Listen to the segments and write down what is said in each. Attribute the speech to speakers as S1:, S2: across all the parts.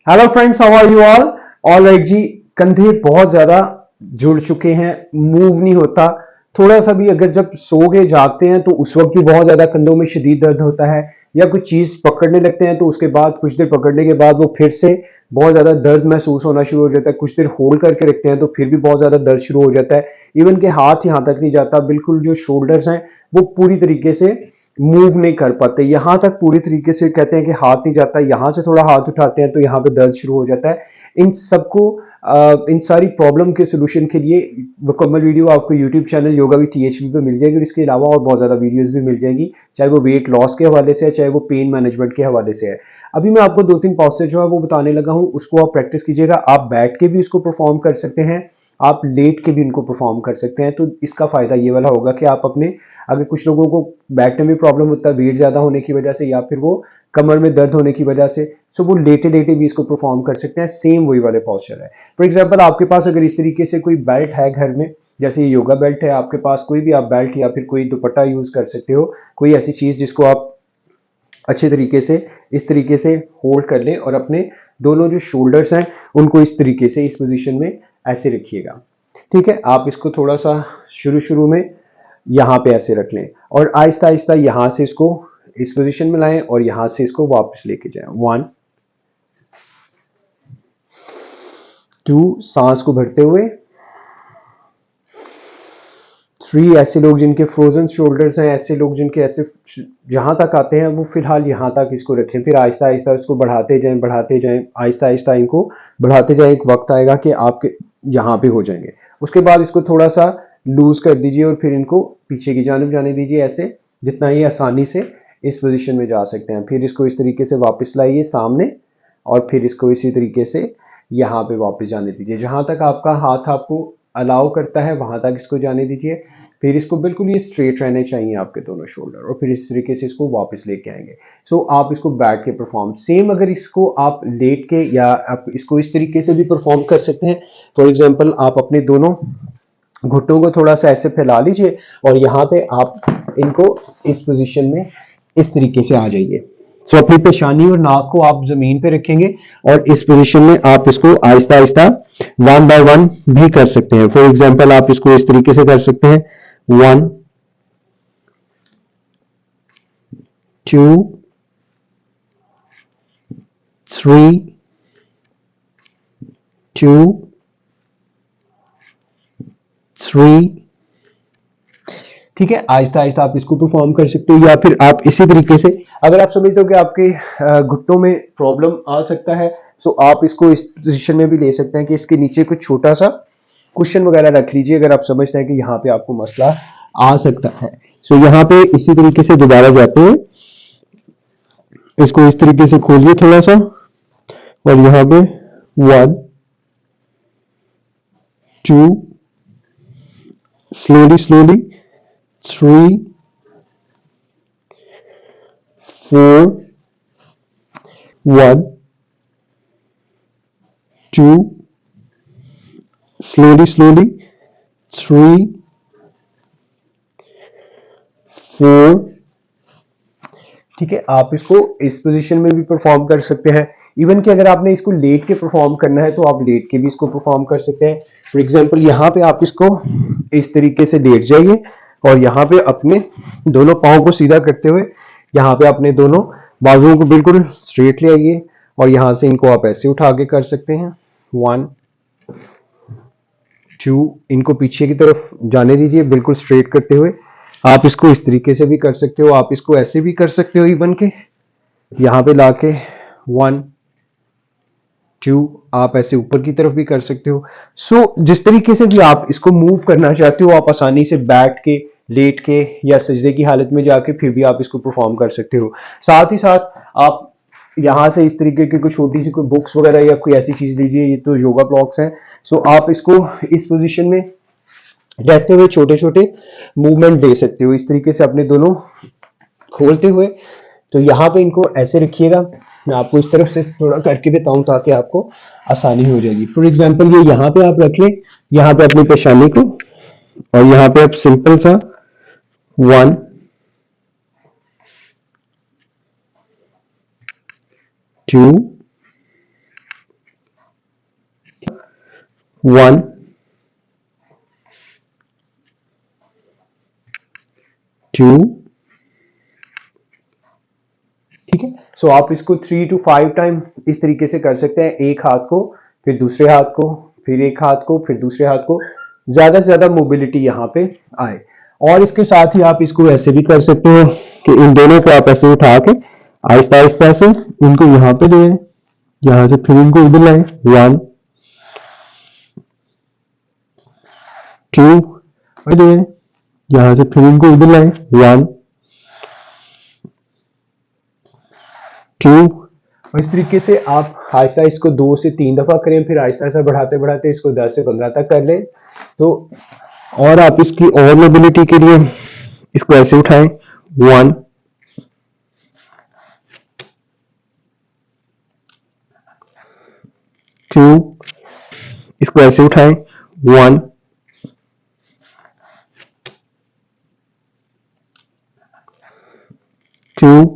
S1: Hello friends, how are you all right जी। कंधे बहुत ज्यादा जुड़ चुके हैं, मूव नहीं होता। थोड़ा सा भी अगर जब सो के जागते हैं तो उस वक्त भी बहुत ज्यादा कंधों में शदीद दर्द होता है, या कुछ चीज पकड़ने लगते हैं तो उसके बाद कुछ देर पकड़ने के बाद वो फिर से बहुत ज्यादा दर्द महसूस होना शुरू हो जाता है। कुछ देर होल्ड करके रखते हैं तो फिर भी बहुत ज्यादा दर्द शुरू हो जाता है। इवन के हाथ यहां तक नहीं जाता, बिल्कुल जो शोल्डर्स हैं वो पूरी तरीके से मूव नहीं कर पाते। यहां तक पूरी तरीके से कहते हैं कि हाथ नहीं जाता, यहां से थोड़ा हाथ उठाते हैं तो यहाँ पे दर्द शुरू हो जाता है। इन सबको इन सारी प्रॉब्लम के सोल्यूशन के लिए मुकम्मल वीडियो आपको यूट्यूब चैनल योगा भी टीएचबी पे मिल जाएगी, और इसके अलावा और बहुत ज्यादा वीडियोस भी मिल जाएंगी, चाहे वो वेट लॉस के हवाले से है, चाहे वो पेन मैनेजमेंट के हवाले से है। अभी मैं आपको दो तीन पॉस्चर जो है वो बताने लगा हूं, उसको आप प्रैक्टिस कीजिएगा। आप बैठ के भी इसको परफॉर्म कर सकते हैं, आप लेट के भी इनको परफॉर्म कर सकते हैं। तो इसका फायदा ये वाला होगा कि आप अपने, अगर कुछ लोगों को बैठने में प्रॉब्लम होता है वेट ज्यादा होने की वजह से, या फिर वो कमर में दर्द होने की वजह से, सो वो लेटे लेटे भी इसको परफॉर्म कर सकते हैं। सेम वही वाले पॉस्चर है। फॉर एग्जांपल, आपके पास अगर इस तरीके से कोई बेल्ट है घर में, जैसे ये योगा बेल्ट है आपके पास, कोई भी आप बेल्ट या फिर कोई दुपट्टा यूज कर सकते हो, कोई ऐसी चीज जिसको आप अच्छे तरीके से इस तरीके से होल्ड कर लें, और अपने दोनों जो शोल्डर्स हैं उनको इस तरीके से इस पोजीशन में ऐसे रखिएगा। ठीक है, आप इसको थोड़ा सा शुरू शुरू में यहाँ पे ऐसे रख लें, और आहिस्ता आहिस्ता यहाँ से इसको इस पोजीशन में लाएं और यहाँ से इसको वापस लेके जाएं। 1 2, सांस को भरते हुए। 3, ऐसे लोग जिनके फ्रोजन शोल्डर्स हैं, ऐसे लोग जिनके ऐसे जहां तक आते हैं वो फिलहाल यहां तक इसको रखें, फिर आहिस्ता आहिस्ता इसको बढ़ाते जाएं, आहिस्ता आहिस्ता इनको बढ़ाते जाएं। एक वक्त आएगा कि आपके यहाँ पे हो जाएंगे। उसके बाद इसको थोड़ा सा लूज कर दीजिए और फिर इनको पीछे की जानिब जाने दीजिए, ऐसे जितना ही आसानी से इस पोजीशन में जा सकते हैं। फिर इसको इस तरीके से वापस लाइए सामने, और फिर इसको इसी तरीके से यहाँ पे वापस जाने दीजिए। जहां तक आपका हाथ आपको अलाउ करता है वहां तक इसको जाने दीजिए। फिर इसको बिल्कुल ये स्ट्रेट रहने चाहिए आपके दोनों शोल्डर, और फिर इस तरीके से इसको वापस लेके आएंगे। सो आप इसको बैठ के परफॉर्म, सेम अगर इसको आप लेट के या आप इसको इस तरीके से भी परफॉर्म कर सकते हैं। फॉर एग्जाम्पल, आप अपने दोनों घुटनों को थोड़ा सा ऐसे फैला लीजिए, और यहाँ पे आप इनको इस पोजीशन में इस तरीके से आ जाइए। तो अपनी पेशानी और नाक को आप जमीन पे रखेंगे, और इस पोजीशन में आप इसको आहिस्ता आहिस्ता 1 बाय 1 भी कर सकते हैं। फॉर एग्जाम्पल, आप इसको इस तरीके से कर सकते हैं। 1 2 3 2 3। ठीक है, आहिस्ता आहिस्ता आप इसको परफॉर्म कर सकते हो, या फिर आप इसी तरीके से, अगर आप समझते हो कि आपके घुटनों में प्रॉब्लम आ सकता है, सो आप इसको इस पोजीशन में भी ले सकते हैं कि इसके नीचे कुछ छोटा सा क्वेश्चन वगैरह रख लीजिए, अगर आप समझते हैं कि यहाँ पे आपको मसला आ सकता है। सो यहाँ पे इसी तरीके से दोबारा जाते हैं, इसको इस तरीके से खोलिए थोड़ा सा, और यहाँ पे 1 2, स्लोली स्लोली 3 4 1 2, slowly 3 4। ठीक है, आप इसको इस पोजीशन में भी परफॉर्म कर सकते हैं। इवन कि अगर आपने इसको लेट के परफॉर्म करना है तो आप लेट के भी इसको परफॉर्म कर सकते हैं। फॉर एग्जांपल, यहाँ पे आप इसको इस तरीके से लेट जाइए, और यहाँ पे अपने दोनों पाँव को सीधा करते हुए यहाँ पे अपने दोनों बाजुओं को बिल्कुल स्ट्रेट ले आइए, और यहाँ से इनको आप ऐसे उठा के कर सकते हैं। 1 2, इनको पीछे की तरफ जाने दीजिए बिल्कुल स्ट्रेट करते हुए। आप इसको इस तरीके से भी कर सकते हो, आप इसको ऐसे भी कर सकते हो, इवन के यहाँ पे लाके 1 2, आप ऐसे ऊपर की तरफ भी कर सकते हो। सो जिस तरीके से भी आप इसको मूव करना चाहते हो, आप आसानी से बैठ के, लेट के, या सजदे की हालत में जाके फिर भी आप इसको परफॉर्म कर सकते हो। साथ ही साथ आप यहाँ से इस तरीके की कोई छोटी सी कोई बुक्स वगैरह या कोई ऐसी चीज लीजिए, ये तो योगा ब्लॉक्स हैं। सो आप इसको इस पोजीशन में रहते हुए छोटे छोटे मूवमेंट दे सकते हो, इस तरीके से अपने दोनों खोलते हुए। तो यहाँ पे इनको ऐसे रखिएगा, मैं आपको इस तरफ से थोड़ा करके बताऊं ताकि आपको आसानी हो जाएगी। फॉर एग्जाम्पल, ये यहाँ पे आप रख लें, यहाँ पे अपनी पेशानी को, और यहाँ पे आप सिंपल सा 1 2 1 2 ठीक है। सो आप इसको 3 to 5 टाइम इस तरीके से कर सकते हैं, एक हाथ को फिर दूसरे हाथ को फिर एक हाथ को फिर दूसरे हाथ को, ज्यादा से ज्यादा मोबिलिटी यहाँ पे आए। और इसके साथ ही आप इसको ऐसे भी कर सकते हो कि इन दोनों को आप ऐसे उठा के आहिस्ता आहिस्ता से इनको यहाँ पे ले आए, यहाँ से फिर इनको इधर लाए, 1 2 ले आए, यहाँ से फिर इनको इधर लाए, 1 2। और इस तरीके से आप आहिस्ता इसको 2 से 3 दफा करें, फिर आहिस्ता आहिस्ता बढ़ाते बढ़ाते इसको 10 से 15 तक कर लें। तो और आप इसकी और मोबिलिटी के लिए इसको ऐसे उठाएं, 1 2, इसको ऐसे उठाएं, 1 2।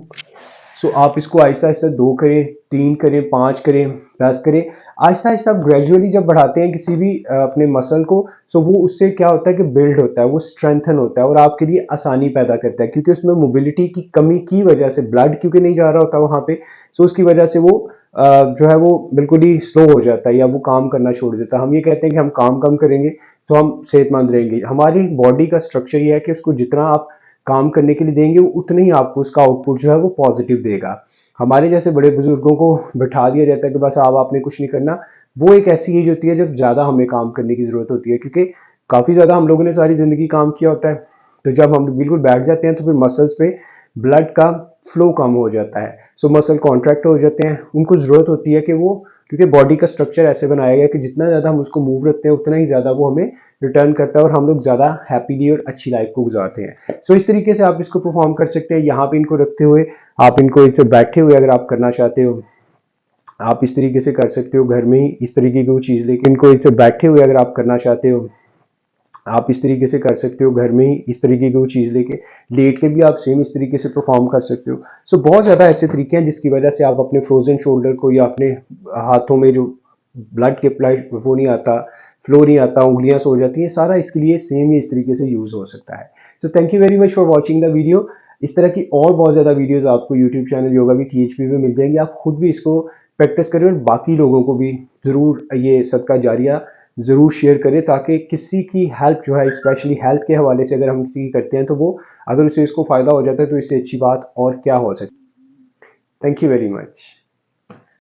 S1: सो आप इसको आहिस्ता आहिस्ता 2 करें, 3 करें, 5 करें, 10 करें, आहिस्ता आहिस्ता आप ग्रेजुअली जब बढ़ाते हैं किसी भी अपने मसल को, सो वो उससे क्या होता है कि बिल्ड होता है, वो स्ट्रेंथन होता है और आपके लिए आसानी पैदा करता है, क्योंकि उसमें मोबिलिटी की कमी की वजह से ब्लड क्योंकि नहीं जा रहा होता वहाँ पे, सो उसकी वजह से वो जो है वो बिल्कुल ही स्लो हो जाता है या वो काम करना छोड़ देता है। हम ये कहते हैं कि हम काम कम करेंगे तो हम सेहतमंद रहेंगे। हमारी बॉडी का स्ट्रक्चर ये है कि उसको जितना आप काम करने के लिए देंगे उतना ही आपको उसका आउटपुट जो है वो पॉजिटिव देगा। हमारे जैसे बड़े बुजुर्गों को बैठा दिया जाता है कि बस आप आपने कुछ नहीं करना, वो एक ऐसी एज होती है जब ज़्यादा हमें काम करने की ज़रूरत होती है, क्योंकि काफ़ी ज़्यादा हम लोगों ने सारी ज़िंदगी काम किया होता है। तो जब हम बिल्कुल बैठ जाते हैं तो फिर मसल्स पे ब्लड का फ्लो कम हो जाता है, सो मसल कॉन्ट्रैक्ट हो जाते हैं। उनको ज़रूरत होती है कि वो, क्योंकि बॉडी का स्ट्रक्चर ऐसे बनाया गया कि जितना ज़्यादा हम उसको मूव रखते हैं उतना ही ज़्यादा वो हमें रिटर्न करता है और हम लोग ज़्यादा हैप्पीली और अच्छी लाइफ को गुजारते हैं। सो इस तरीके से आप इसको परफॉर्म कर सकते हैं। यहाँ पे इनको रखते हुए आप इनको इसे बैठे हुए अगर आप करना चाहते हो आप इस तरीके से कर सकते हो, घर में ही इस तरीके की वो चीज़ लेके इनको इसे बैठे हुए अगर आप करना चाहते हो आप इस तरीके से कर सकते हो, घर में ही इस तरीके की वो चीज़ लेके लेट के भी आप सेम इस तरीके से परफॉर्म कर सकते हो। सो बहुत ज़्यादा ऐसे तरीके हैं जिसकी वजह से आप अपने फ्रोजन शोल्डर को या अपने हाथों में जो ब्लड के वो नहीं आता, फ्लो नहीं आता, उंगलियां सो जाती हैं, सारा इसके लिए सेम ही इस तरीके से यूज़ हो सकता है। So thank you very much for watching the video. इस तरह की और बहुत ज़्यादा वीडियोज़ आपको यूट्यूब चैनल योगा भी THP में मिल जाएंगी। आप खुद भी इसको प्रैक्टिस करें और बाकी लोगों को भी ज़रूर ये सदका जारिया ज़रूर शेयर करें, ताकि किसी की हेल्प जो है, स्पेशली हेल्थ के हवाले से अगर हम किसी की करते हैं तो वो अगर उसे इसको फ़ायदा हो जाता है तो इससे अच्छी बात और क्या हो सकती है। Thank you very much.